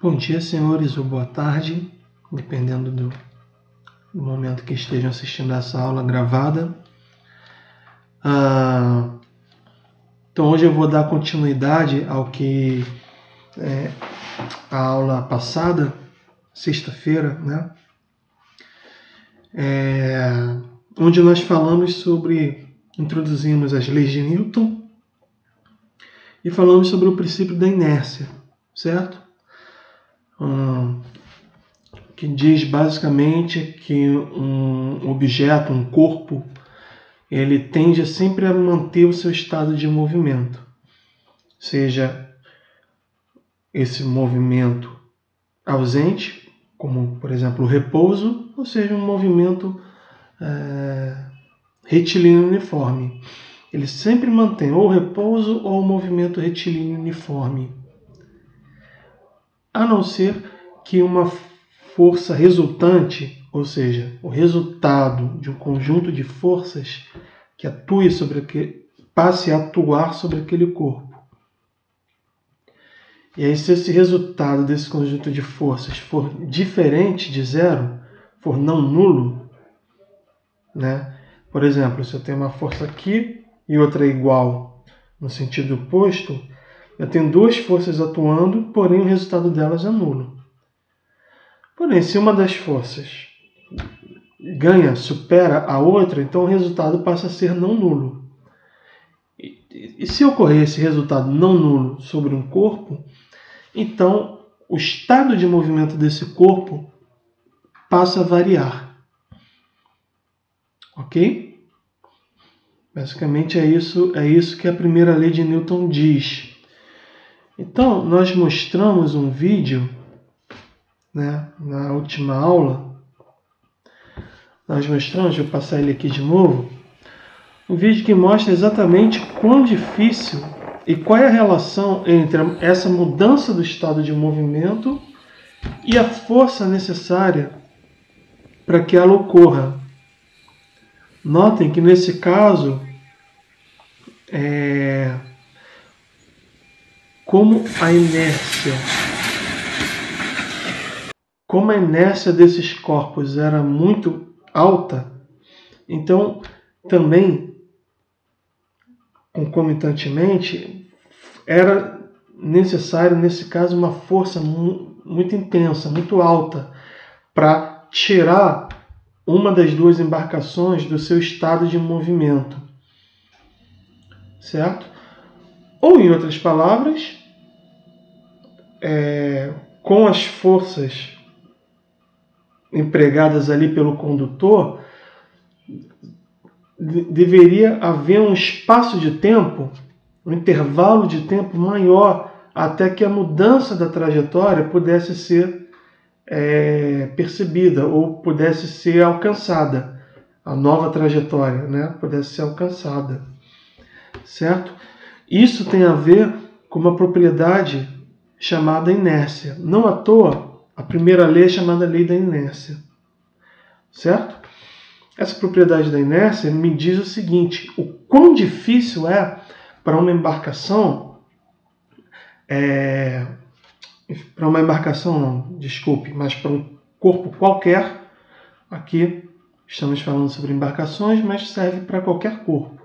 Bom dia, senhores, ou boa tarde, dependendo do momento que estejam assistindo essa aula gravada. Então, hoje eu vou dar continuidade ao que a aula passada, sexta-feira, né? Onde nós introduzimos as leis de Newton e falamos sobre o princípio da inércia, certo? Que diz basicamente que um objeto, um corpo, ele tende sempre a manter o seu estado de movimento, seja esse movimento ausente, como por exemplo o repouso, ou seja um movimento retilíneo uniforme. Ele sempre mantém ou o repouso ou o movimento retilíneo uniforme, a não ser que uma força resultante, ou seja, o resultado de um conjunto de forças que passe a atuar sobre aquele corpo. E aí, se esse resultado desse conjunto de forças for diferente de zero, for não nulo, né? Por exemplo, se eu tenho uma força aqui e outra igual no sentido oposto, eu tenho duas forças atuando, porém o resultado delas é nulo. Porém, se uma das forças supera a outra, então o resultado passa a ser não nulo. E se ocorrer esse resultado não nulo sobre um corpo, então o estado de movimento desse corpo passa a variar. Ok? Basicamente é isso que a primeira lei de Newton diz. Então, nós mostramos um vídeo, né, na última aula. Deixa eu passar ele aqui de novo. Um vídeo que mostra exatamente quão difícil e qual é a relação entre essa mudança do estado de movimento e a força necessária para que ela ocorra. Notem que nesse caso, como a inércia desses corpos era muito alta, então também, concomitantemente, era necessário, nesse caso, uma força muito intensa, muito alta, para tirar uma das duas embarcações do seu estado de movimento. Certo? Ou, em outras palavras, com as forças empregadas ali pelo condutor, deveria haver um espaço de tempo, um intervalo de tempo maior até que a mudança da trajetória pudesse ser percebida ou pudesse ser alcançada. A nova trajetória, né, pudesse ser alcançada. Certo? Isso tem a ver com uma propriedade chamada inércia. Não à toa, a primeira lei é chamada lei da inércia. Certo? Essa propriedade da inércia me diz o seguinte: o quão difícil é para uma embarcação, mas para um corpo qualquer, aqui estamos falando sobre embarcações, mas serve para qualquer corpo.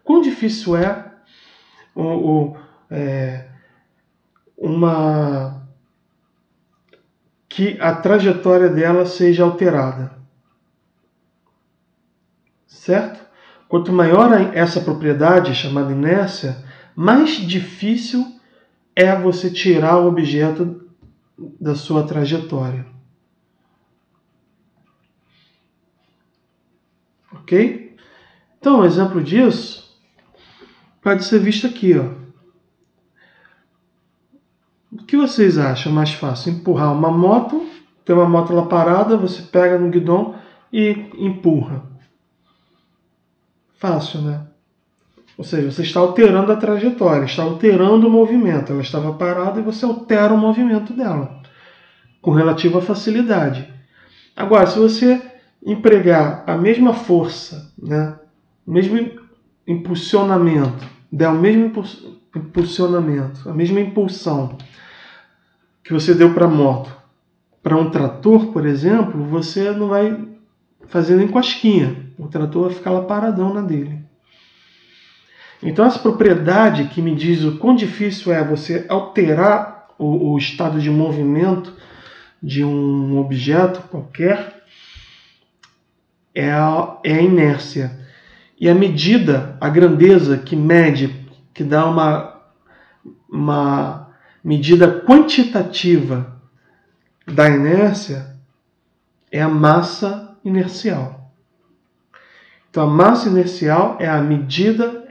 Quão difícil é que a trajetória dela seja alterada. Certo? Quanto maior essa propriedade chamada inércia, mais difícil é você tirar o objeto da sua trajetória. Ok? Então, um exemplo disso pode ser visto aqui. O que vocês acham mais fácil? Empurrar uma moto, tem uma moto lá parada, você pega no guidão e empurra. Fácil, né? Ou seja, você está alterando a trajetória, está alterando o movimento. Ela estava parada e você altera o movimento dela com relativa facilidade. Agora, se você empregar a mesma força, né, o mesmo impulsionamento, der o mesmo impulsionamento, a mesma impulsão que você deu para a moto, para um trator, por exemplo, você não vai fazer nem cosquinha. O trator vai ficar lá paradão na dele. Então essa propriedade que me diz o quão difícil é você alterar o estado de movimento de um objeto qualquer é a inércia. E a medida, a grandeza que mede, que dá uma medida quantitativa da inércia é a massa inercial. Então a massa inercial é a medida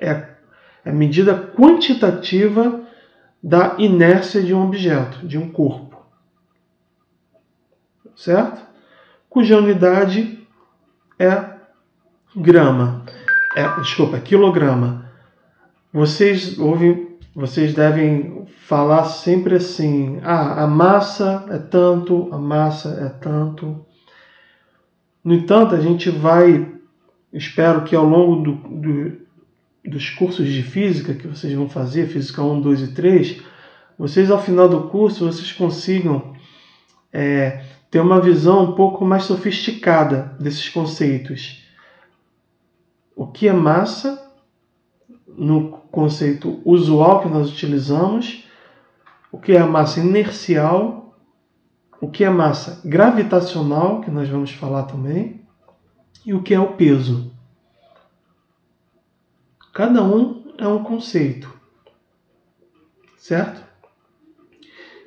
quantitativa da inércia de um objeto, de um corpo. Certo? Cuja unidade é quilograma. Vocês devem falar sempre assim: a massa é tanto, a massa é tanto. No entanto, a gente vai, espero que ao longo dos cursos de física que vocês vão fazer, física 1, 2 e 3, vocês ao final do curso vocês consigam ter uma visão um pouco mais sofisticada desses conceitos. O que é massa, no conceito usual que nós utilizamos, o que é a massa inercial, o que é a massa gravitacional, que nós vamos falar também, e o que é o peso. Cada um é um conceito, certo?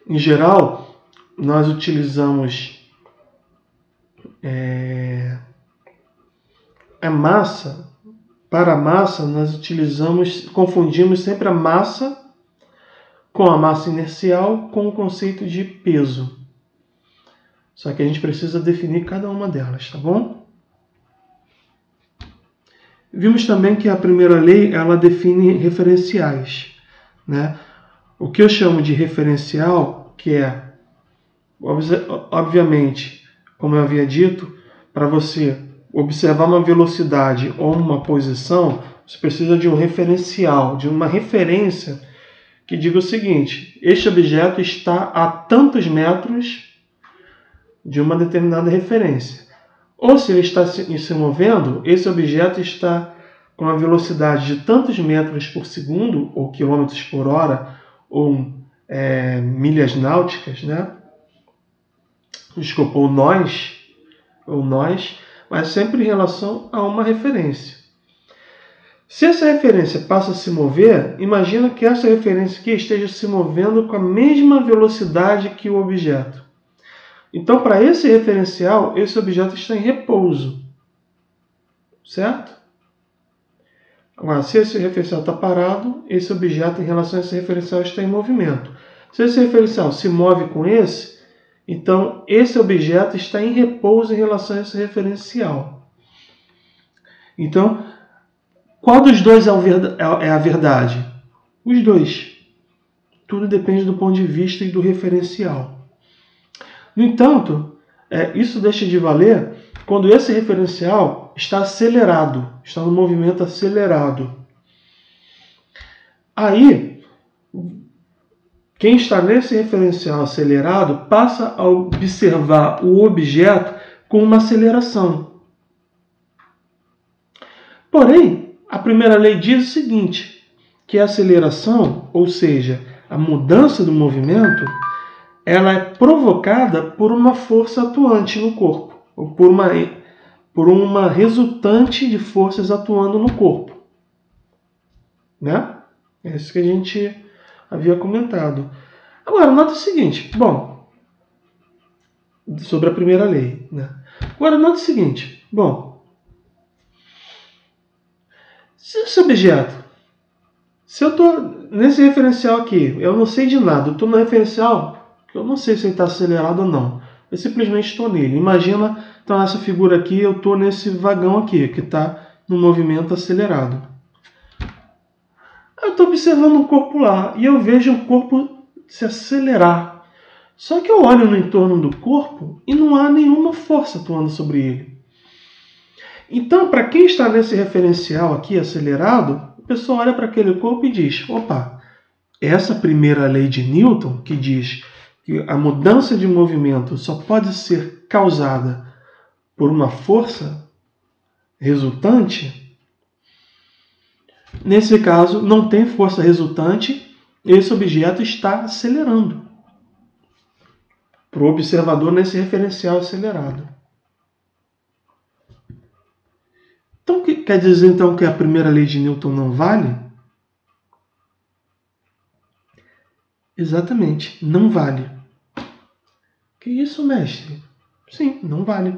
Em geral, nós utilizamos a massa. Para a massa, nós confundimos sempre a massa com a massa inercial com o conceito de peso. Só que a gente precisa definir cada uma delas, tá bom? Vimos também que a primeira lei, ela define referenciais, né? O que eu chamo de referencial, que é, obviamente, como eu havia dito, para você observar uma velocidade ou uma posição, você precisa de um referencial, de uma referência que diga o seguinte: este objeto está a tantos metros de uma determinada referência. Ou se ele está se movendo, esse objeto está com uma velocidade de tantos metros por segundo, ou quilômetros por hora, ou milhas náuticas, né? Desculpa, ou nós, mas sempre em relação a uma referência. Se essa referência passa a se mover, imagina que essa referência aqui esteja se movendo com a mesma velocidade que o objeto. Então, para esse referencial, esse objeto está em repouso. Certo? Agora, se esse referencial está parado, esse objeto em relação a esse referencial está em movimento. Se esse referencial se move com esse, então esse objeto está em repouso em relação a esse referencial. Então, qual dos dois é a verdade? Os dois. Tudo depende do ponto de vista e do referencial. No entanto, isso deixa de valer quando esse referencial está acelerado, está no movimento acelerado. Aí, quem está nesse referencial acelerado passa a observar o objeto com uma aceleração. Porém, a primeira lei diz o seguinte, que a aceleração, ou seja, a mudança do movimento, ela é provocada por uma força atuante no corpo, ou por uma resultante de forças atuando no corpo. Né? É isso que a gente havia comentado. Agora, nota o seguinte, sobre a primeira lei. Né? Agora, nota o seguinte, se esse objeto, se eu estou nesse referencial aqui, eu não sei de nada, eu estou no referencial, eu não sei se ele está acelerado ou não, eu simplesmente estou nele. Imagina, então, essa figura aqui, eu estou nesse vagão aqui, que está no movimento acelerado. Eu estou observando um corpo lá, e eu vejo o corpo se acelerar. Só que eu olho no entorno do corpo e não há nenhuma força atuando sobre ele. Então, para quem está nesse referencial aqui acelerado, o pessoal olha para aquele corpo e diz, opa, essa primeira lei de Newton, que diz que a mudança de movimento só pode ser causada por uma força resultante, nesse caso não tem força resultante, esse objeto está acelerando para o observador nesse referencial acelerado. Então, quer dizer então que a primeira lei de Newton não vale? Exatamente, não vale. Que isso, mestre? Sim, não vale.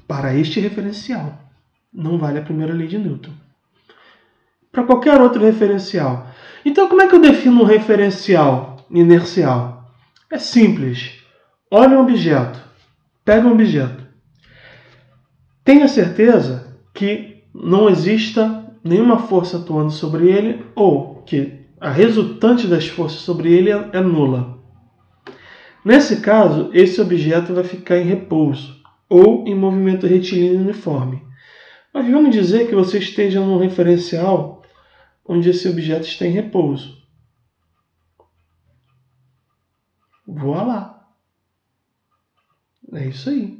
Para este referencial, não vale a primeira lei de Newton. Para qualquer outro referencial. Então, como é que eu defino um referencial inercial? É simples. Olha um objeto. Pega um objeto. Tenha certeza que não exista nenhuma força atuando sobre ele ou que a resultante das forças sobre ele é nula. Nesse caso, esse objeto vai ficar em repouso ou em movimento retilíneo uniforme. Mas vamos dizer que você esteja num referencial onde esse objeto está em repouso. Voa lá. É isso aí.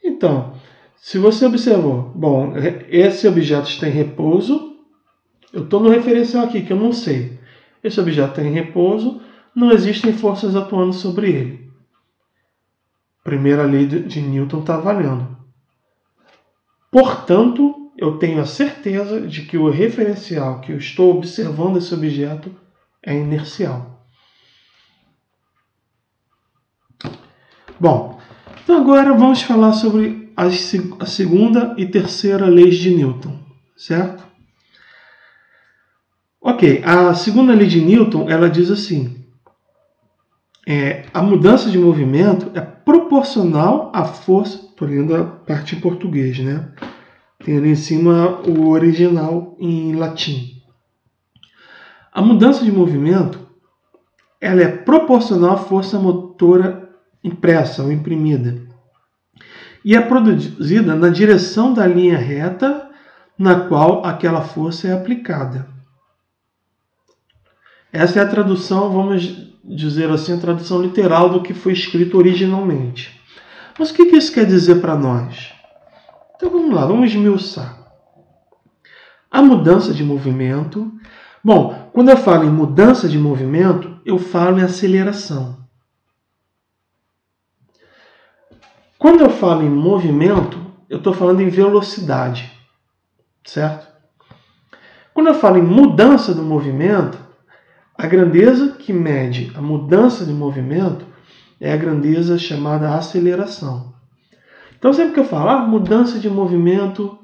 Então, se você observou, bom, esse objeto está em repouso, eu estou no referencial aqui que eu não sei. Esse objeto está em repouso, não existem forças atuando sobre ele. Primeira lei de Newton está valendo. Portanto, eu tenho a certeza de que o referencial que eu estou observando esse objeto é inercial. Bom, então agora vamos falar sobre a segunda e terceira leis de Newton, certo? Ok, a segunda lei de Newton, ela diz assim, a mudança de movimento é proporcional à força, estou lendo a parte em português, né? Tem ali em cima o original em latim. A mudança de movimento ela é proporcional à força motora impressa ou imprimida e é produzida na direção da linha reta na qual aquela força é aplicada. Essa é a tradução, vamos dizer assim, a tradução literal do que foi escrito originalmente. Mas o que isso quer dizer para nós? Então vamos lá, vamos esmiuçar. A mudança de movimento. Bom, quando eu falo em mudança de movimento, eu falo em aceleração. Quando eu falo em movimento, eu estou falando em velocidade, certo? Quando eu falo em mudança do movimento, a grandeza que mede a mudança de movimento é a grandeza chamada aceleração. Então, sempre que eu falo mudança de movimento,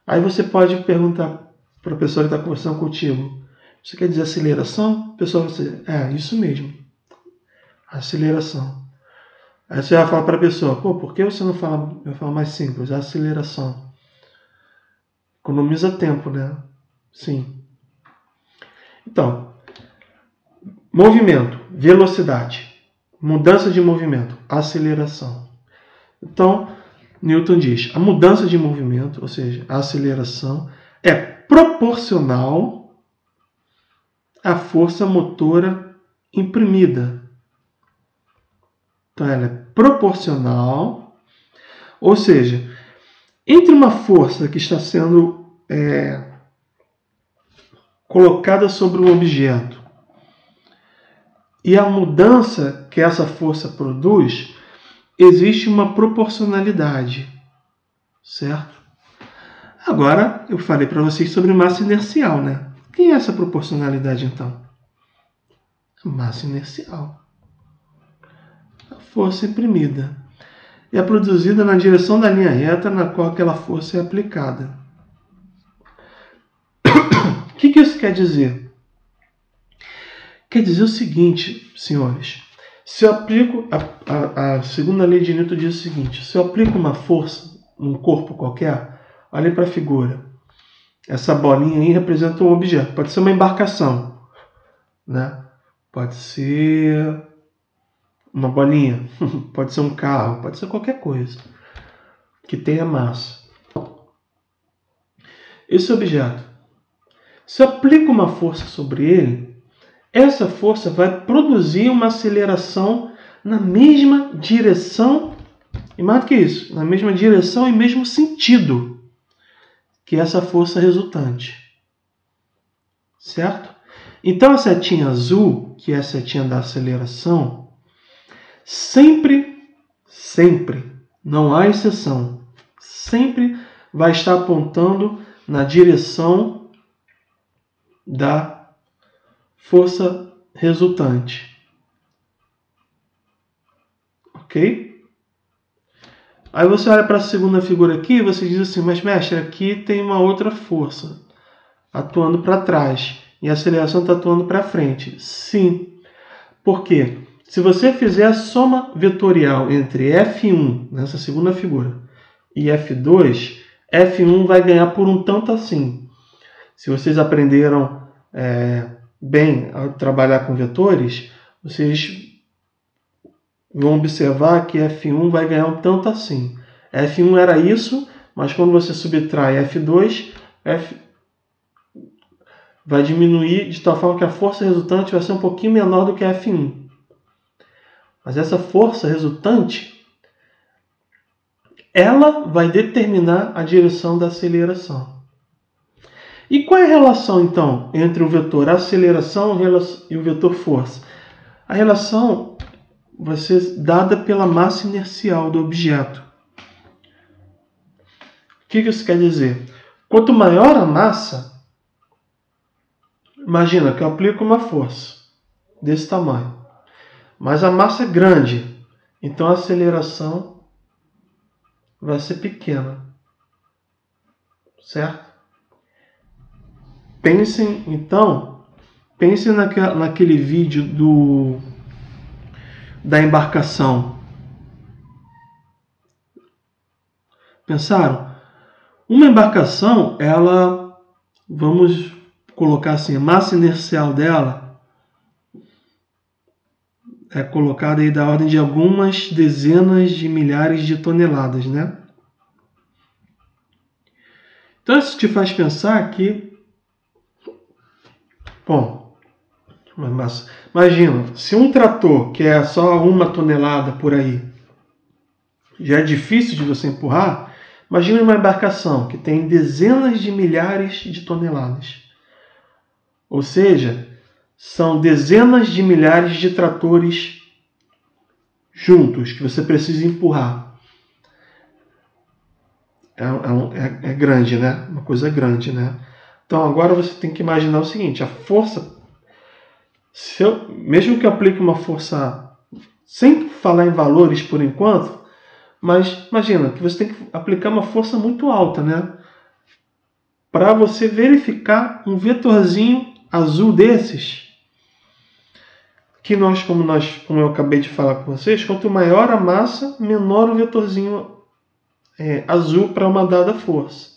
aí você pode perguntar para a pessoa que está conversando contigo, você quer dizer aceleração? A pessoa vai dizer, isso mesmo, aceleração. Aí você vai falar para a pessoa, por que você não fala, eu falo mais simples, aceleração? Economiza tempo, né? Sim. Então, movimento, velocidade, mudança de movimento, aceleração. Então, Newton diz, a mudança de movimento, ou seja, a aceleração, é proporcional à força motora imprimida. Então, ela é proporcional, ou seja, entre uma força que está sendo colocada sobre um objeto e a mudança que essa força produz, existe uma proporcionalidade, certo? Agora, eu falei para vocês sobre massa inercial, né? O que é essa proporcionalidade, então? A massa inercial. A força imprimida. É produzida na direção da linha reta na qual aquela força é aplicada. O que isso quer dizer? Quer dizer o seguinte, senhores. Se eu aplico, a segunda lei de Newton diz o seguinte, se eu aplico uma força num corpo qualquer, olhem para a figura. Essa bolinha aí representa um objeto. Pode ser uma embarcação, né? Pode ser uma bolinha, pode ser um carro, pode ser qualquer coisa que tenha massa. Esse objeto, se eu aplico uma força sobre ele, essa força vai produzir uma aceleração na mesma direção, e mais do que isso, na mesma direção e mesmo sentido que essa força resultante. Certo? Então a setinha azul, que é a setinha da aceleração, sempre, não há exceção, sempre vai estar apontando na direção da força resultante. Ok? Aí você olha para a segunda figura aqui e você diz assim, mas mestre, aqui tem uma outra força atuando para trás e a aceleração está atuando para frente. Sim. Por quê? Se você fizer a soma vetorial entre F1, nessa segunda figura, e F2, F1 vai ganhar por um tanto assim. Se vocês aprenderam bem a trabalhar com vetores, vocês vão observar que F1 vai ganhar um tanto assim. F1 era isso, mas quando você subtrai F2, vai diminuir de tal forma que a força resultante vai ser um pouquinho menor do que F1. Mas essa força resultante, ela vai determinar a direção da aceleração. E qual é a relação, então, entre o vetor aceleração e o vetor força? A relação vai ser dada pela massa inercial do objeto. O que isso quer dizer? Quanto maior a massa, imagina que eu aplico uma força desse tamanho, mas a massa é grande, então a aceleração vai ser pequena. Certo? Pensem naquele vídeo da embarcação. Pensaram? Uma embarcação, ela, vamos colocar assim, a massa inercial dela é colocada aí da ordem de algumas dezenas de milhares de toneladas, né? Então isso te faz pensar que, bom, mas imagina, se um trator que é só 1 tonelada por aí já é difícil de você empurrar, imagina uma embarcação que tem dezenas de milhares de toneladas. Ou seja, são dezenas de milhares de tratores juntos que você precisa empurrar. É grande, né? Uma coisa grande, né? Então agora você tem que imaginar o seguinte, a força, mesmo que eu aplique uma força, sem falar em valores por enquanto, mas imagina que você tem que aplicar uma força muito alta, né? Para você verificar um vetorzinho azul desses, que como eu acabei de falar com vocês, quanto maior a massa, menor o vetorzinho azul para uma dada força.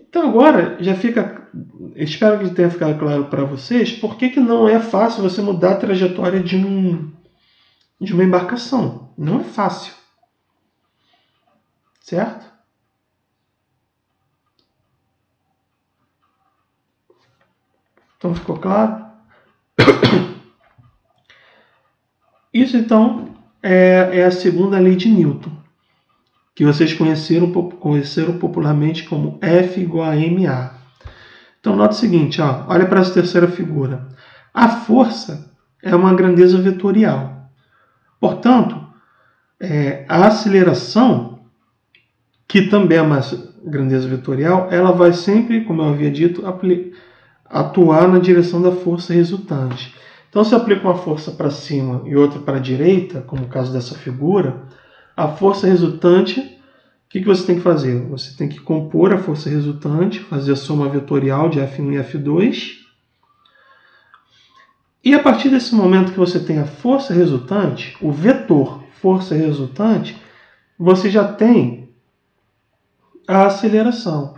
Então agora já fica, espero que tenha ficado claro para vocês, por que não é fácil você mudar a trajetória de uma embarcação. Não é fácil. Certo? Então ficou claro? Isso então é a segunda lei de Newton, que vocês conheceram popularmente como F igual a ma. Então nota o seguinte, olha para essa terceira figura. A força é uma grandeza vetorial. Portanto, a aceleração, que também é uma grandeza vetorial, ela vai sempre, como eu havia dito, atuar na direção da força resultante. Então, se eu aplico uma força para cima e outra para a direita, como o caso dessa figura, a força resultante, o que você tem que fazer? Você tem que compor a força resultante, fazer a soma vetorial de F1 e F2. E a partir desse momento que você tem a força resultante, o vetor força resultante, você já tem a aceleração.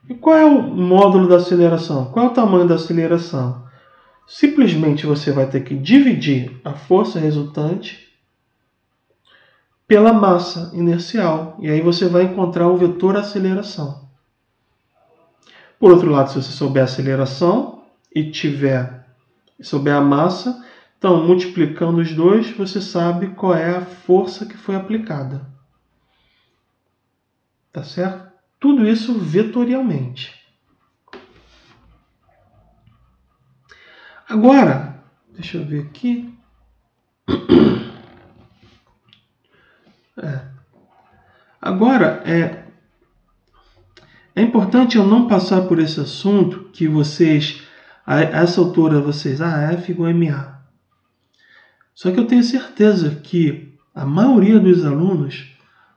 E qual é o módulo da aceleração? Qual é o tamanho da aceleração? Simplesmente você vai ter que dividir a força resultante pela massa inercial. E aí você vai encontrar o vetor aceleração. Por outro lado, se você souber a aceleração e souber a massa, Então, multiplicando os dois, você sabe qual é a força que foi aplicada. Tá certo? Tudo isso vetorialmente. Agora, deixa eu ver aqui. Agora, é importante eu não passar por esse assunto que vocês, a essa altura, vocês, F igual a MA. Só que eu tenho certeza que a maioria dos alunos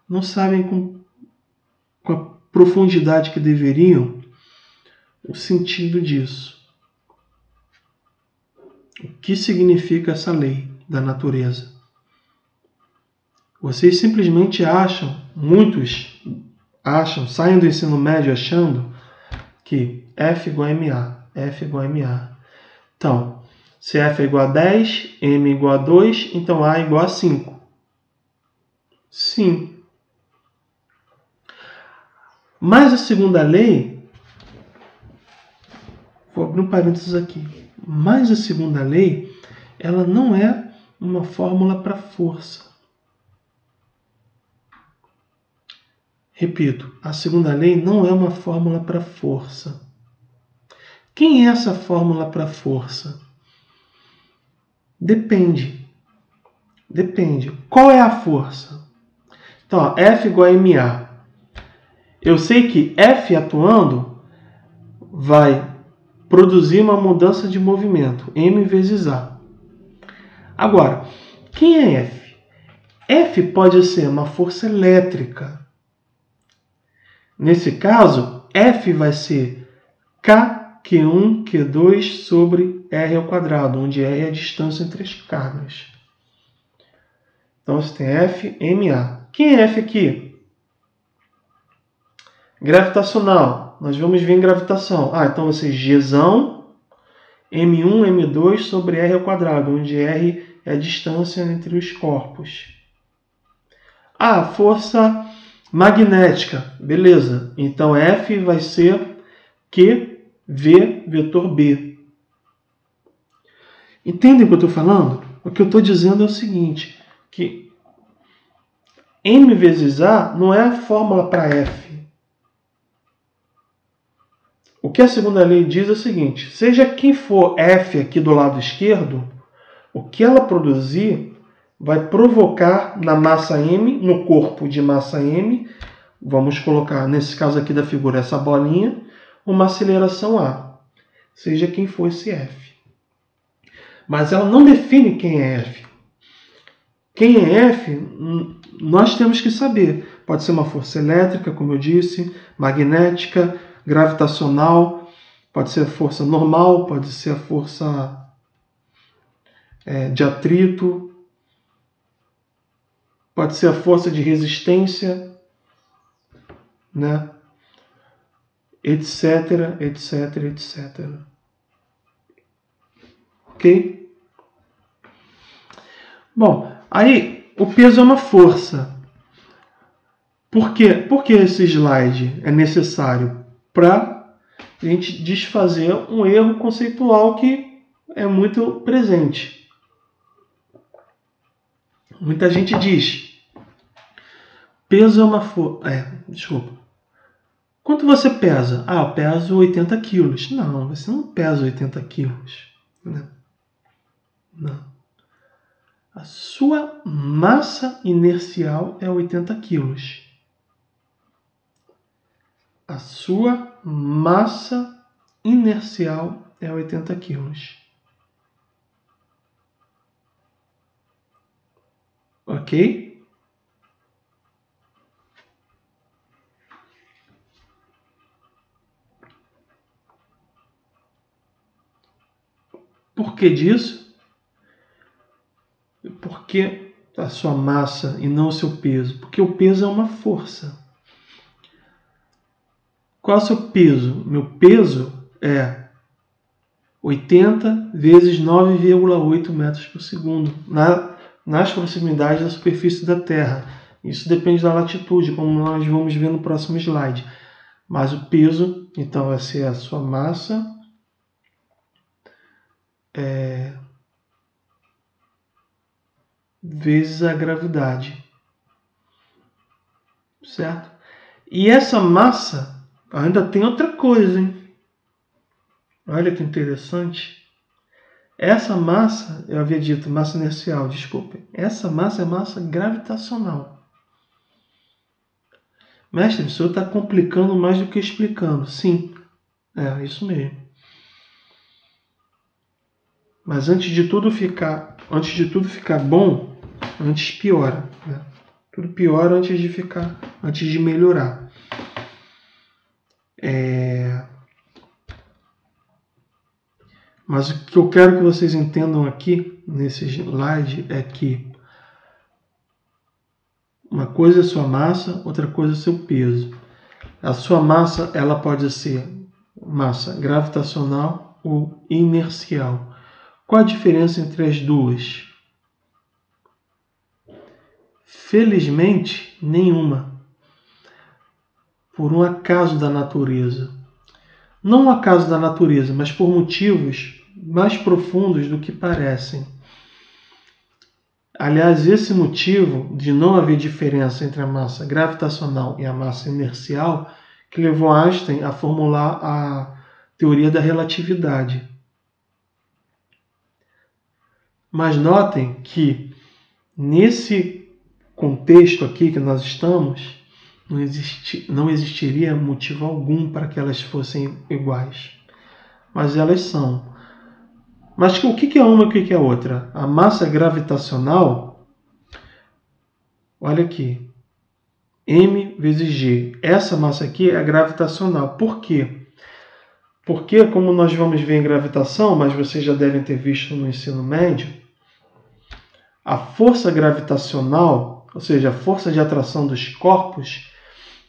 não sabem com a profundidade que deveriam o sentido disso. O que significa essa lei da natureza? Vocês simplesmente acham, muitos acham, saem do ensino médio achando que F igual a MA, F igual a MA. Então, se F é igual a 10, M igual a 2, então A igual a 5. Sim. Mas a segunda lei, vou abrir um parênteses aqui, mas a segunda lei, ela não é uma fórmula para força. Repito, a segunda lei não é uma fórmula para força. Quem é essa fórmula para força? Depende. Depende. Qual é a força? Então, ó, F igual a MA. Eu sei que F atuando vai produzir uma mudança de movimento, M vezes A. Agora, quem é F? F pode ser uma força elétrica. Nesse caso, F vai ser K, Q1, Q2 sobre R ao quadrado, onde R é a distância entre as cargas. Então, você tem F, MA. Quem é F aqui? Gravitacional. Nós vamos ver em gravitação. Então vai ser Gzão, M1, M2 sobre R ao quadrado, onde R é a distância entre os corpos. Força magnética. Beleza. Então F vai ser QV vetor B. Entendem o que eu estou falando? O que eu estou dizendo é o seguinte, que M vezes A não é a fórmula para F. O que a segunda lei diz é o seguinte, seja quem for F aqui do lado esquerdo, o que ela produzir vai provocar na massa M, no corpo de massa M, vamos colocar nesse caso aqui da figura essa bolinha, uma aceleração A, seja quem for esse F. Mas ela não define quem é F. Quem é F, nós temos que saber. Pode ser uma força elétrica, como eu disse, magnética, gravitacional, pode ser a força normal, pode ser a força de atrito, pode ser a força de resistência, né? Etc, etc, etc. Ok? Bom, aí o peso é uma força. Por que esse slide é necessário? Para a gente desfazer um erro conceitual que é muito presente. Muita gente diz, peso é uma força. Desculpa. Quanto você pesa? Eu peso 80 quilos. Não, você não pesa 80 quilos. Não. A sua massa inercial é 80 quilos. A sua massa inercial é 80 quilos. Ok? Por que disso? Porque a sua massa e não o seu peso. Porque o peso é uma força. Qual é o seu peso? Meu peso é 80 vezes 9,8 metros por segundo nas proximidades da superfície da Terra. Isso depende da latitude, como nós vamos ver no próximo slide. Mas o peso, então, vai ser a sua massa vezes a gravidade. Certo? E essa massa ainda tem outra coisa, hein? Olha que interessante. Essa massa, eu havia dito massa inercial, desculpe. Essa massa é massa gravitacional. Mestre, o senhor está complicando mais do que explicando. Sim, é isso mesmo. Mas antes de tudo ficar bom, antes piora, né? Tudo piora antes de melhorar. Mas o que eu quero que vocês entendam aqui nesse slide é que uma coisa é sua massa, outra coisa é seu peso. A sua massa, ela pode ser massa gravitacional ou inercial. Qual a diferença entre as duas? Felizmente, nenhuma. Por um acaso da natureza. Não um acaso da natureza, mas por motivos mais profundos do que parecem. Aliás, esse motivo de não haver diferença entre a massa gravitacional e a massa inercial que levou Einstein a formular a teoria da relatividade. Mas notem que nesse contexto aqui que nós estamos, não existiria motivo algum para que elas fossem iguais. Mas elas são. Mas o que é uma e o que é outra? A massa gravitacional, olha aqui, m vezes g. Essa massa aqui é gravitacional. Por quê? Porque, como nós vamos ver em gravitação, mas vocês já devem ter visto no ensino médio, a força gravitacional, ou seja, a força de atração dos corpos,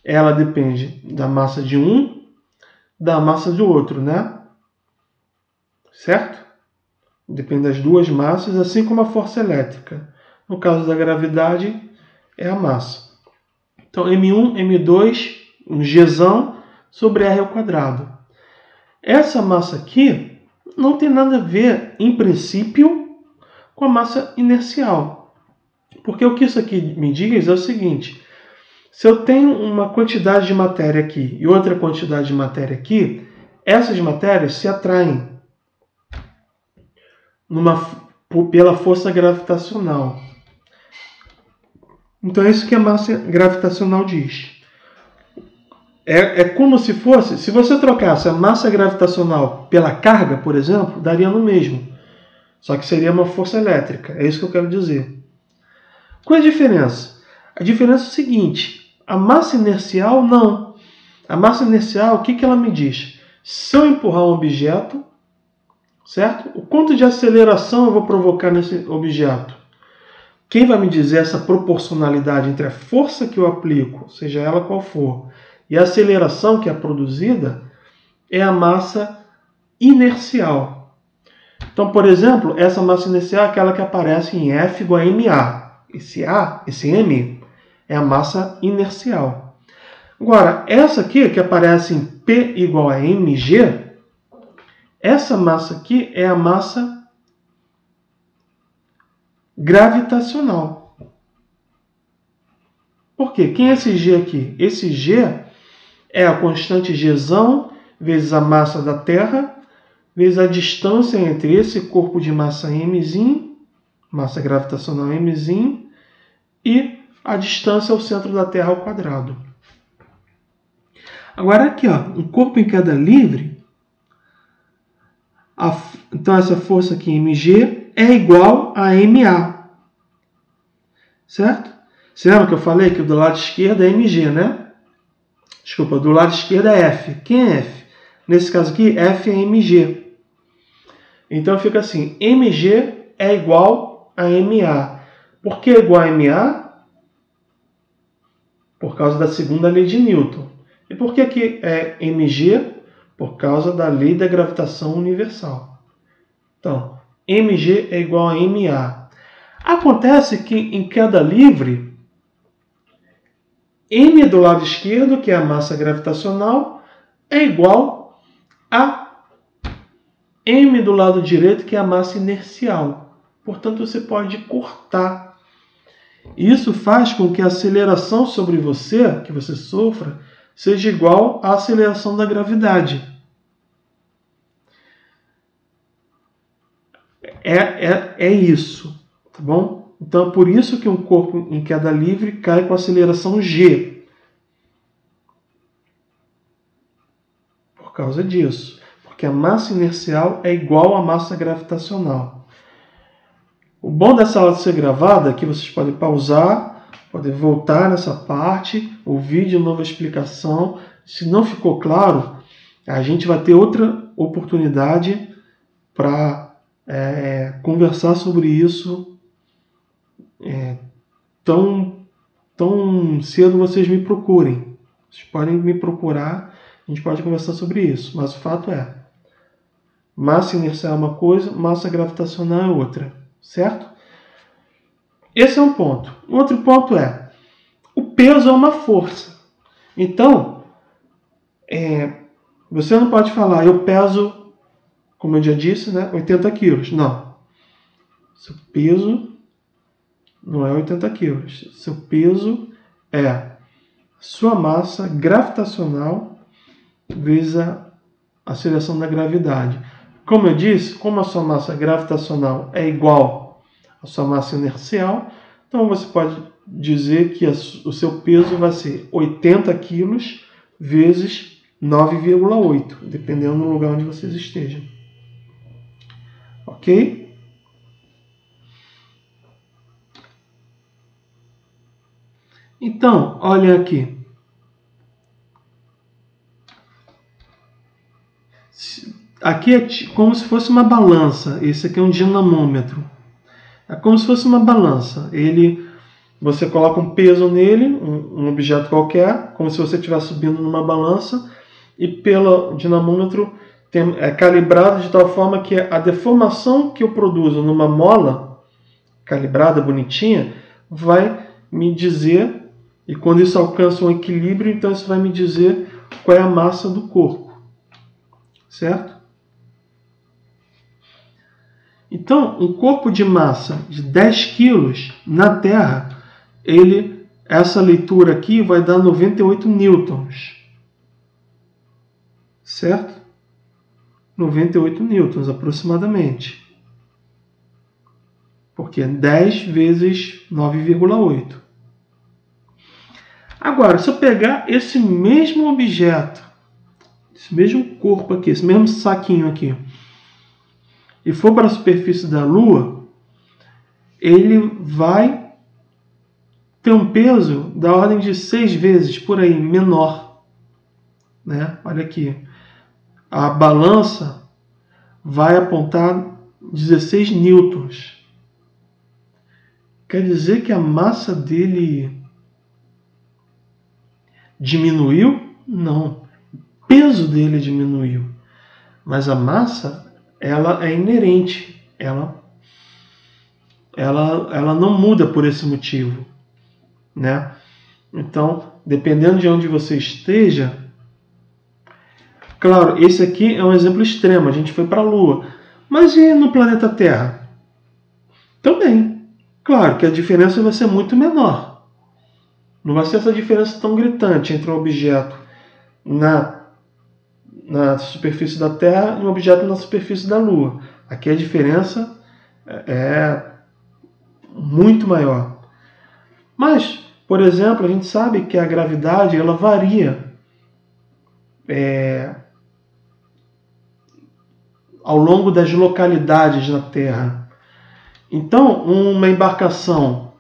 ela depende da massa de um, da massa do outro, né? Certo? Depende das duas massas, assim como a força elétrica. No caso da gravidade, é a massa. Então, M1, M2, um Gzão sobre R ao quadrado. Essa massa aqui não tem nada a ver, em princípio, com a massa inercial. Porque o que isso aqui me diz é o seguinte: se eu tenho uma quantidade de matéria aqui e outra quantidade de matéria aqui, essas matérias se atraem pela força gravitacional. Então é isso que a massa gravitacional diz. É como se fosse, se você trocasse a massa gravitacional pela carga, por exemplo, daria no mesmo. Só que seria uma força elétrica. É isso que eu quero dizer. Qual é a diferença? A diferença é o seguinte: a massa inercial, não. A massa inercial, o que ela me diz? Se eu empurrar um objeto, certo? O quanto de aceleração eu vou provocar nesse objeto? Quem vai me dizer essa proporcionalidade entre a força que eu aplico, seja ela qual for, e a aceleração que é produzida, é a massa inercial. Então, por exemplo, essa massa inercial é aquela que aparece em F igual a ma. Esse M, é a massa inercial. Agora, essa aqui, que aparece em P igual a mg, essa massa aqui é a massa gravitacional. Por quê? Quem é esse G aqui? Esse G é a constante Gzão vezes a massa da Terra, vezes a distância entre esse corpo de massa mzinho, massa gravitacional mzinho, e a distância ao centro da Terra ao quadrado. Agora aqui, ó, um corpo em queda livre, então essa força aqui, mg, é igual a ma. Certo? Você lembra que eu falei que do lado esquerdo é mg, né? Desculpa, do lado esquerdo é F. Quem é F? Nesse caso aqui, F é mg. Então fica assim, mg é igual a ma. Por que igual a ma? Por causa da segunda lei de Newton. E por que aqui é mg? Por causa da lei da gravitação universal. Então, mg é igual a ma. Acontece que em queda livre, m do lado esquerdo, que é a massa gravitacional, é igual a m do lado direito, que é a massa inercial. Portanto, você pode cortar Isso faz com que a aceleração sobre você, que você sofra, seja igual à aceleração da gravidade. É isso, tá bom? Então é por isso que um corpo em queda livre cai com aceleração g. Por causa disso. Porque a massa inercial é igual à massa gravitacional. O bom dessa aula de ser gravada é que vocês podem pausar, podem voltar nessa parte, ouvir de novo a explicação. Se não ficou claro, a gente vai ter outra oportunidade para conversar sobre isso tão cedo vocês me procurem. Vocês podem me procurar, a gente pode conversar sobre isso. Mas o fato é, massa inercial é uma coisa, massa gravitacional é outra. Certo? Esse é um ponto. Outro ponto é, o peso é uma força. Então, você não pode falar, eu peso, como eu já disse, 80 quilos. Não. Seu peso não é 80 quilos. Seu peso é sua massa gravitacional vezes a aceleração da gravidade. Como eu disse, como a sua massa gravitacional é igual à sua massa inercial, então você pode dizer que o seu peso vai ser 80 quilos vezes 9,8, dependendo do lugar onde vocês estejam. Ok? Então, olha aqui. Aqui é como se fosse uma balança. Esse aqui é um dinamômetro. É como se fosse uma balança. Você coloca um peso nele, um objeto qualquer, como se você estivesse subindo numa balança, e pelo dinamômetro é calibrado de tal forma que a deformação que eu produzo numa mola, calibrada, bonitinha, vai me dizer, e quando isso alcança um equilíbrio, então isso vai me dizer qual é a massa do corpo. Certo? Então, um corpo de massa de 10 quilos na Terra, essa leitura aqui vai dar 98 newtons. Certo? 98 newtons aproximadamente. Porque é 10 vezes 9,8. Agora, se eu pegar esse mesmo objeto, esse mesmo corpo aqui, esse mesmo saquinho aqui, e for para a superfície da Lua, ele vai ter um peso da ordem de 6 vezes, por aí, menor. Olha aqui. A balança vai apontar 16 newtons. Quer dizer que a massa dele diminuiu? Não. O peso dele diminuiu. Mas a massa, ela é inerente. Ela não muda por esse motivo. Então, dependendo de onde você esteja, claro, esse aqui é um exemplo extremo, a gente foi para a Lua. Mas e no planeta Terra? Também. Claro que a diferença vai ser muito menor. Não vai ser essa diferença tão gritante entre um objeto na superfície da Terra e um objeto na superfície da Lua. Aqui a diferença é muito maior. Mas, por exemplo, a gente sabe que a gravidade ela varia ao longo das localidades na Terra. Então, uma embarcação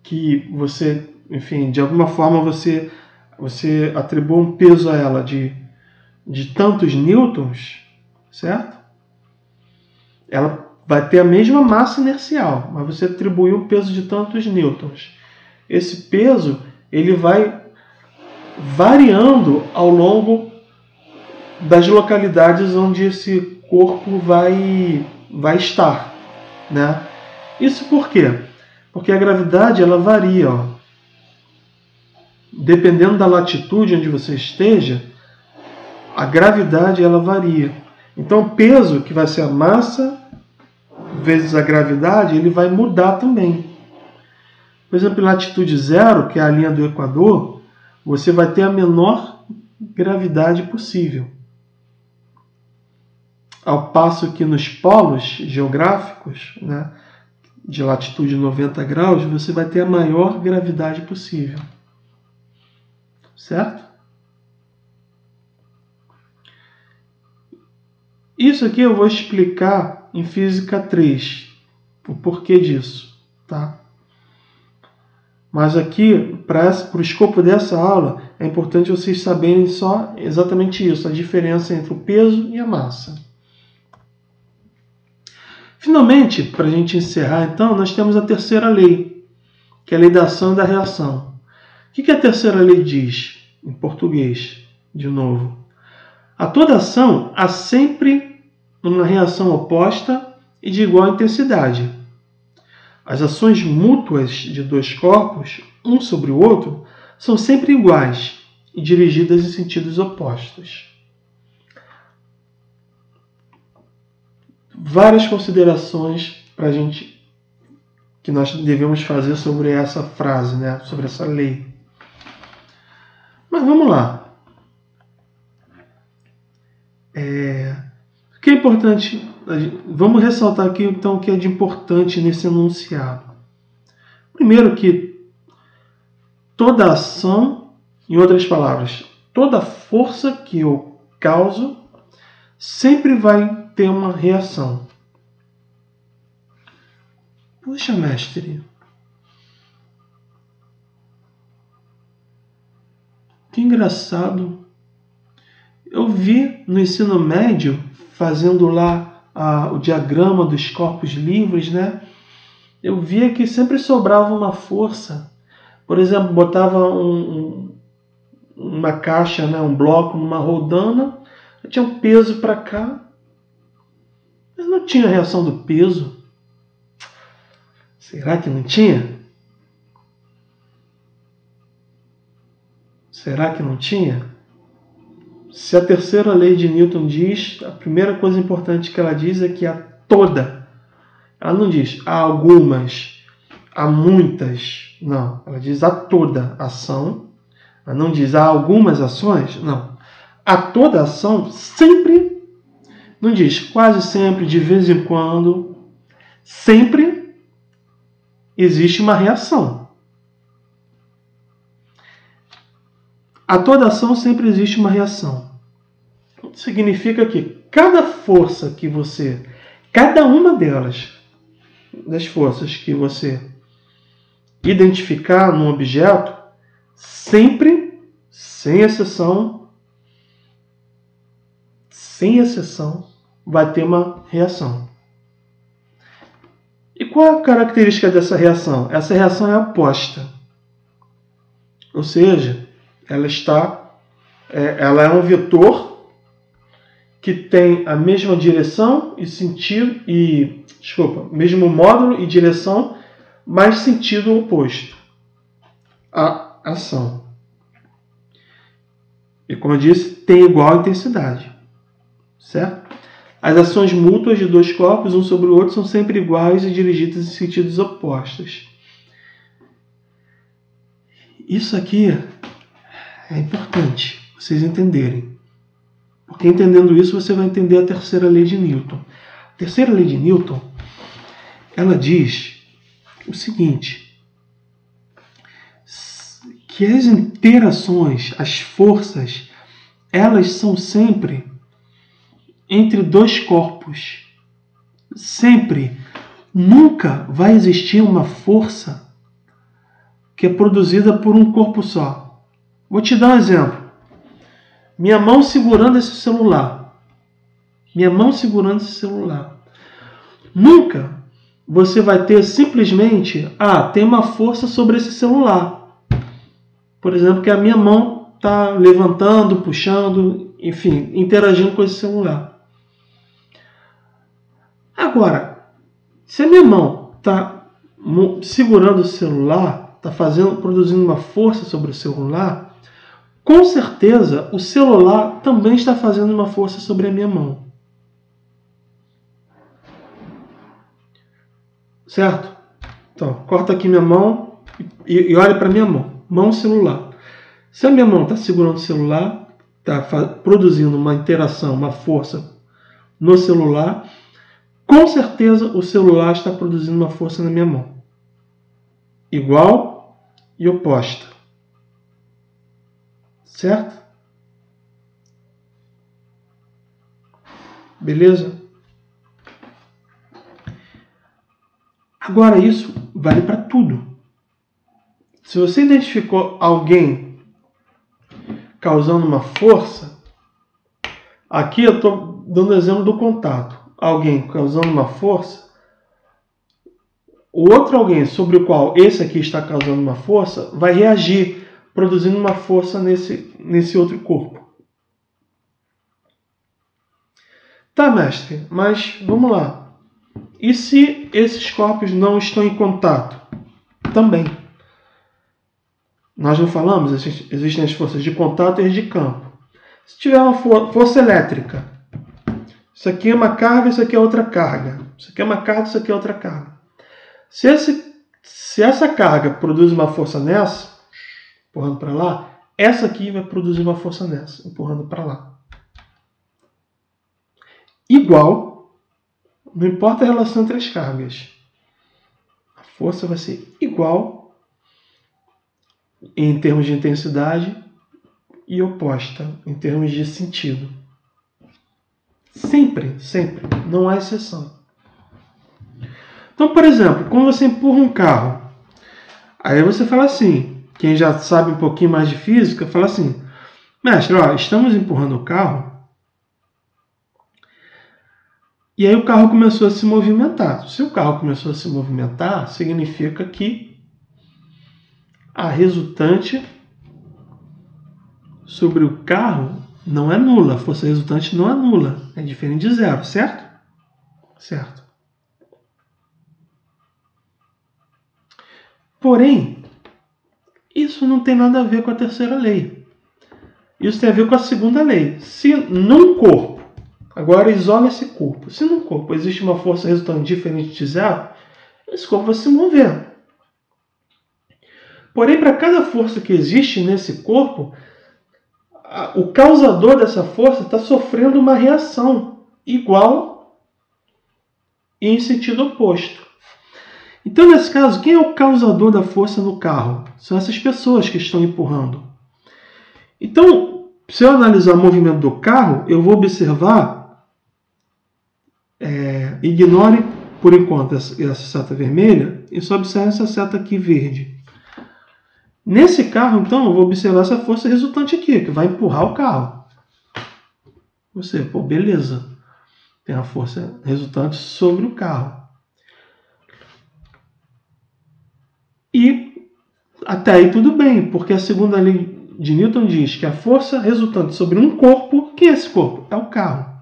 que você, enfim, de alguma forma você atribui um peso a ela de tantos newtons, certo? Ela vai ter a mesma massa inercial, mas você atribuiu um peso de tantos newtons. Esse peso ele vai variando ao longo das localidades onde esse corpo vai estar, Isso por quê? Porque a gravidade ela varia, dependendo da latitude onde você esteja, a gravidade ela varia. Então o peso, que vai ser a massa vezes a gravidade, ele vai mudar também. Por exemplo, em latitude 0, que é a linha do Equador, você vai ter a menor gravidade possível. Ao passo que nos polos geográficos, né, de latitude 90 graus, você vai ter a maior gravidade possível. Certo? Isso aqui eu vou explicar em Física 3, o porquê disso. Tá? Mas aqui, para o escopo dessa aula, é importante vocês saberem só exatamente isso, a diferença entre o peso e a massa. Finalmente, para a gente encerrar, então, nós temos a terceira lei, que é a lei da ação e da reação. O que a terceira lei diz, em português, de novo? A toda ação há sempre uma reação oposta e de igual intensidade. As ações mútuas de dois corpos, um sobre o outro, são sempre iguais e dirigidas em sentidos opostos. Várias considerações para a gente que nós devemos fazer sobre essa frase, né? Sobre essa lei. Mas vamos lá. O que é importante? Vamos ressaltar aqui então o que é de importante nesse enunciado. Primeiro que toda ação, em outras palavras, toda força que eu causo sempre vai ter uma reação. Puxa, mestre. Que engraçado. Eu vi no ensino médio, fazendo lá o diagrama dos corpos livres, né? Eu via que sempre sobrava uma força. Por exemplo, botava uma caixa, né, um bloco numa rodana, tinha um peso para cá, mas não tinha reação do peso. Será que não tinha? Será que não tinha? Se a terceira lei de Newton diz, a primeira coisa importante que ela diz é que há toda. Ela não diz há algumas, há muitas. Não, ela diz há toda ação. Ela não diz há algumas ações. Não. Há toda ação sempre, não diz quase sempre, de vez em quando, sempre existe uma reação. A toda ação sempre existe uma reação. Significa que cada força que você, cada uma das forças que você identificar num objeto, sempre, sem exceção, vai ter uma reação. E qual é a característica dessa reação? Essa reação é oposta. Ou seja, ela é um vetor que tem a mesma direção e sentido mesmo módulo e direção, mas sentido oposto à ação. E como eu disse, tem igual intensidade, certo? As ações mútuas de dois corpos, um sobre o outro, são sempre iguais e dirigidas em sentidos opostos. Isso aqui é importante vocês entenderem. Porque entendendo isso, você vai entender a terceira lei de Newton. A terceira lei de Newton, ela diz o seguinte, que as interações, as forças, elas são sempre entre dois corpos. Sempre. Nunca vai existir uma força que é produzida por um corpo só. Vou te dar um exemplo. Minha mão segurando esse celular. Nunca você vai ter simplesmente, tem uma força sobre esse celular. Por exemplo, que a minha mão está levantando, puxando, enfim, interagindo com esse celular. Agora, se a minha mão está segurando o celular, está produzindo uma força sobre o celular, com certeza o celular também está fazendo uma força sobre a minha mão. Certo? Então, corta aqui minha mão, E olha para minha mão, mão celular. Se a minha mão está segurando o celular, está produzindo uma interação, uma força no celular, com certeza o celular está produzindo uma força na minha mão. Igual e oposta. Certo? Beleza? Agora isso vale para tudo. Se você identificou alguém causando uma força, aqui eu estou dando exemplo do contato. Alguém causando uma força, o outro alguém sobre o qual esse aqui está causando uma força vai reagir, produzindo uma força nesse outro corpo. Tá, mestre, mas vamos lá. E se esses corpos não estão em contato? Também. Nós não falamos, existem as forças de contato e as de campo. Se tiver uma força elétrica, isso aqui é uma carga, isso aqui é outra carga. Isso aqui é uma carga, isso aqui é outra carga. Se essa carga produz uma força nessa, empurrando para lá, essa aqui vai produzir uma força nessa, empurrando para lá. Igual, não importa a relação entre as cargas. A força vai ser igual em termos de intensidade e oposta em termos de sentido. Sempre, sempre. Não há exceção. Então, por exemplo, quando você empurra um carro, aí você fala assim, quem já sabe um pouquinho mais de física, fala assim, mestre, ó, estamos empurrando o carro, e aí o carro começou a se movimentar. Se o carro começou a se movimentar, significa que a resultante sobre o carro não é nula. A força resultante não é nula. É diferente de zero, certo? Certo. Porém, isso não tem nada a ver com a terceira lei. Isso tem a ver com a segunda lei. Se num corpo, agora isola esse corpo, se num corpo existe uma força resultante diferente de zero, esse corpo vai se mover. Porém, para cada força que existe nesse corpo, o causador dessa força está sofrendo uma reação igual e em sentido oposto. Então, nesse caso, quem é o causador da força no carro? São essas pessoas que estão empurrando. Então, se eu analisar o movimento do carro, eu vou observar, ignore por enquanto essa seta vermelha e só observe essa seta aqui verde. Nesse carro, então, eu vou observar essa força resultante aqui, que vai empurrar o carro. Você, pô, beleza. Tem a força resultante sobre o carro. E até aí tudo bem, porque a segunda lei de Newton diz que a força resultante sobre um corpo, quem é esse corpo? É o carro.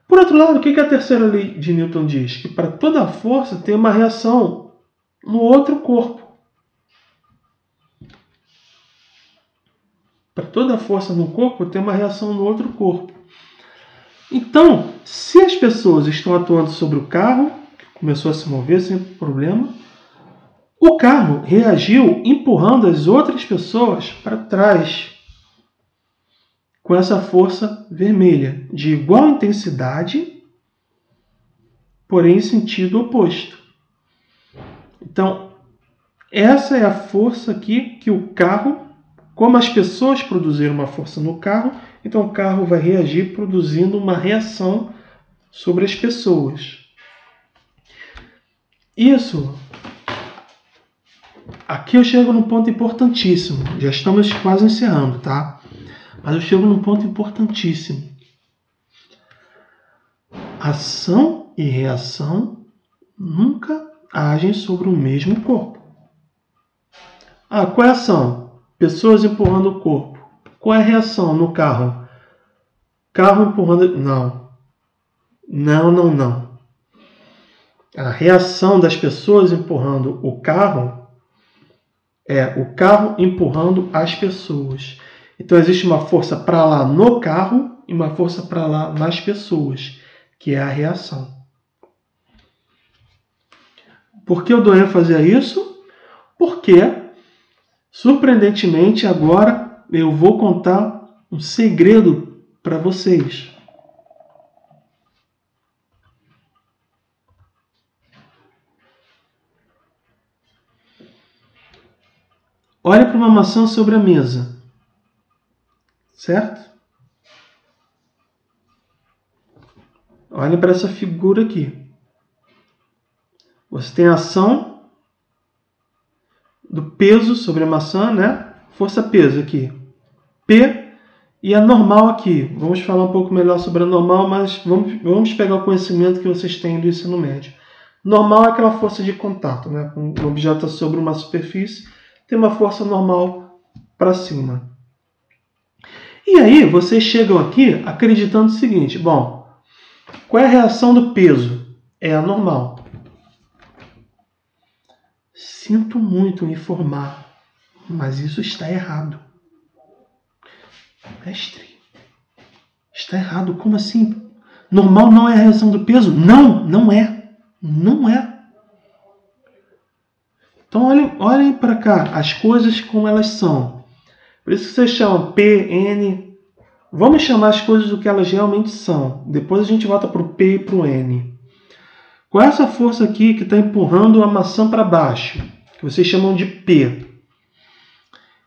Por outro lado, o que a terceira lei de Newton diz? Que para toda força tem uma reação no outro corpo. Para toda força no corpo tem uma reação no outro corpo. Então, se as pessoas estão atuando sobre o carro, que começou a se mover sem problema, o carro reagiu empurrando as outras pessoas para trás com essa força vermelha, de igual intensidade, porém em sentido oposto. Então, essa é a força aqui que o carro, como as pessoas produziram uma força no carro, então o carro vai reagir produzindo uma reação sobre as pessoas. Isso. Aqui eu chego num ponto importantíssimo. Já estamos quase encerrando, tá? Mas eu chego num ponto importantíssimo. Ação e reação nunca agem sobre o mesmo corpo. Qual é a ação? Pessoas empurrando o corpo. Qual é a reação no carro? Carro empurrando... Não. Não. A reação das pessoas empurrando o carro é o carro empurrando as pessoas. Então existe uma força para lá no carro e uma força para lá nas pessoas, que é a reação. Por que eu dou ênfase a isso? Porque, surpreendentemente, agora eu vou contar um segredo para vocês. Olha para uma maçã sobre a mesa. Certo? Olha para essa figura aqui. Você tem a ação do peso sobre a maçã, né? Força-peso aqui. P e a normal aqui. Vamos falar um pouco melhor sobre a normal, mas vamos pegar o conhecimento que vocês têm do ensino médio. Normal é aquela força de contato, né? Um objeto sobre uma superfície tem uma força normal para cima. E aí vocês chegam aqui acreditando o seguinte: bom, qual é a reação do peso? É a normal. Sinto muito em informar, mas isso está errado. Mestre, está errado. Como assim? Normal não é a reação do peso? Não, não é. Não é. Então olhem para cá, as coisas como elas são. Por isso que vocês chamam P, N. Vamos chamar as coisas do que elas realmente são. Depois a gente volta para o P e para o N. Qual é essa força aqui que está empurrando a maçã para baixo? Que vocês chamam de P.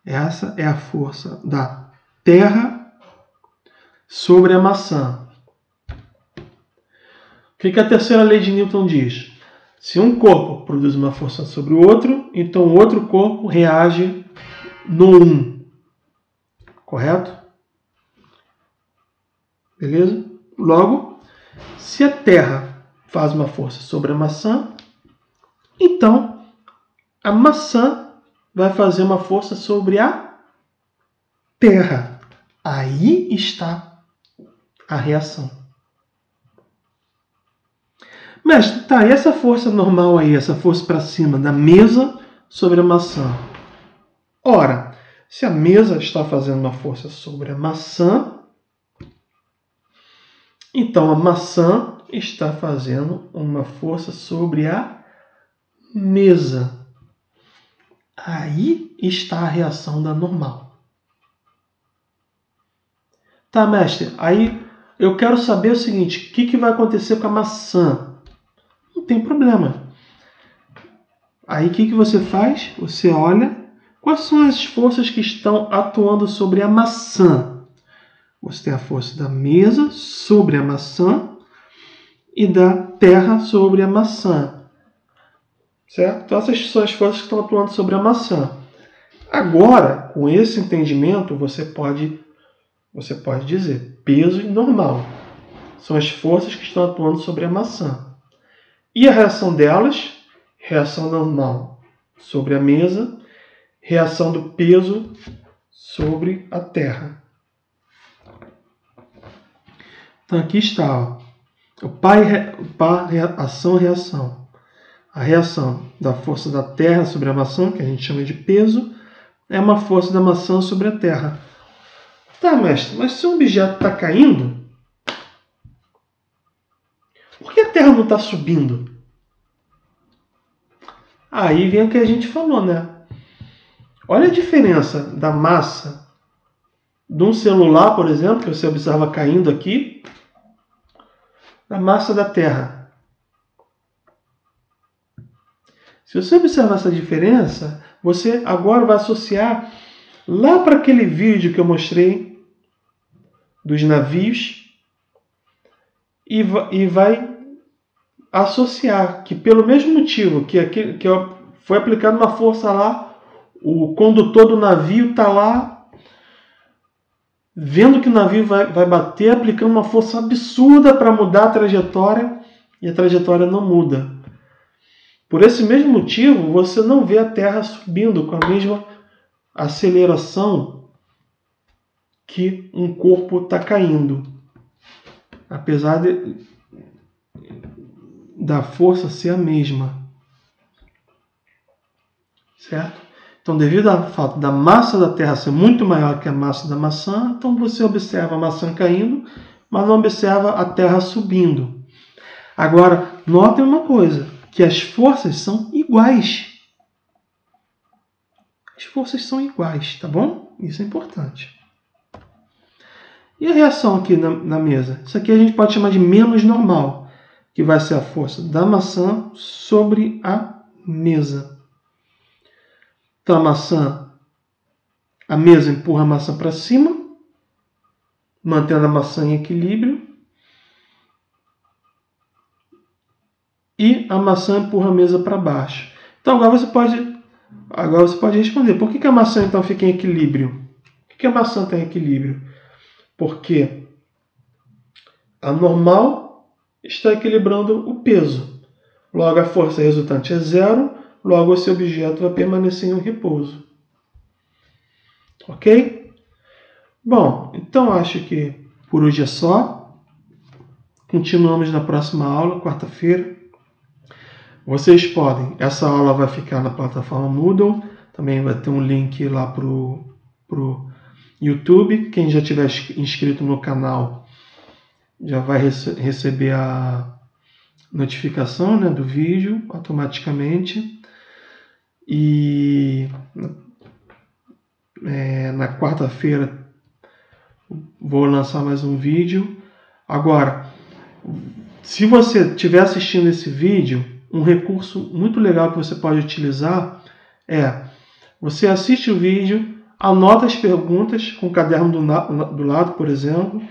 Essa é a força da Terra sobre a maçã. O que a terceira lei de Newton diz? Se um corpo produz uma força sobre o outro, então o outro corpo reage no um. Correto? Beleza? Logo, se a Terra faz uma força sobre a maçã, então a maçã vai fazer uma força sobre a Terra. Aí está a reação. Mestre, tá, e essa força normal aí, essa força para cima da mesa sobre a maçã? Ora, se a mesa está fazendo uma força sobre a maçã, então a maçã está fazendo uma força sobre a mesa. Aí está a reação da normal. Tá, mestre, aí eu quero saber o seguinte: o que vai acontecer com a maçã? Não tem problema. Aí o que você faz? Você olha quais são as forças que estão atuando sobre a maçã. Você tem a força da mesa sobre a maçã e da terra sobre a maçã. Certo? Então essas são as forças que estão atuando sobre a maçã. Agora, com esse entendimento, você pode dizer peso e normal. São as forças que estão atuando sobre a maçã. E a reação delas? Reação normal sobre a mesa, reação do peso sobre a terra. Então aqui está, ó, o par, ação, reação. A reação da força da terra sobre a maçã, que a gente chama de peso, é uma força da maçã sobre a terra. Tá, mestre, mas se um objeto está caindo, por que a terra não está subindo? Aí vem o que a gente falou, né? Olha a diferença da massa de um celular, por exemplo, que você observa caindo aqui, da massa da Terra. Se você observar essa diferença, você agora vai associar lá para aquele vídeo que eu mostrei dos navios e vai associar que pelo mesmo motivo que foi aplicada uma força lá, o condutor do navio está lá vendo que o navio vai bater, aplicando uma força absurda para mudar a trajetória, e a trajetória não muda. Por esse mesmo motivo, você não vê a Terra subindo com a mesma aceleração que um corpo está caindo. Apesar da força ser a mesma. Certo? Então, devido ao fato da massa da Terra ser muito maior que a massa da maçã, então você observa a maçã caindo, mas não observa a Terra subindo. Agora, notem uma coisa, que as forças são iguais. as forças são iguais, tá bom? Isso é importante. E a reação aqui na mesa? Isso aqui a gente pode chamar de menos normal, que vai ser a força da maçã sobre a mesa. Então a mesa empurra a maçã para cima, mantendo a maçã em equilíbrio. E a maçã empurra a mesa para baixo. Então agora você pode responder. Por que a maçã então fica em equilíbrio? Por que a maçã está em equilíbrio? Porque a normal está equilibrando o peso. Logo a força resultante é zero, logo esse objeto vai permanecer em repouso. Ok? Bom, então acho que por hoje é só. Continuamos na próxima aula, quarta-feira. Vocês podem, essa aula vai ficar na plataforma Moodle, também vai ter um link lá para o YouTube. Quem já tiver inscrito no canal já vai receber a notificação, né, do vídeo automaticamente. E na quarta-feira vou lançar mais um vídeo. Agora, se você estiver assistindo esse vídeo, um recurso muito legal que você pode utilizar é você assiste o vídeo, anota as perguntas com o caderno do lado, por exemplo,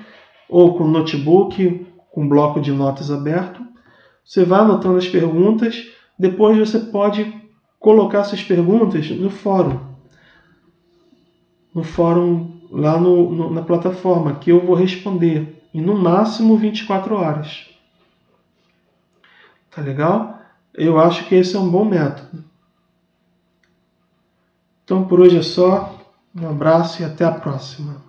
ou com o notebook, com bloco de notas aberto. Você vai anotando as perguntas, depois você pode colocar essas perguntas no fórum. No fórum lá na plataforma, que eu vou responder em no máximo 24 horas. Tá legal? Eu acho que esse é um bom método. Então por hoje é só. Um abraço e até a próxima.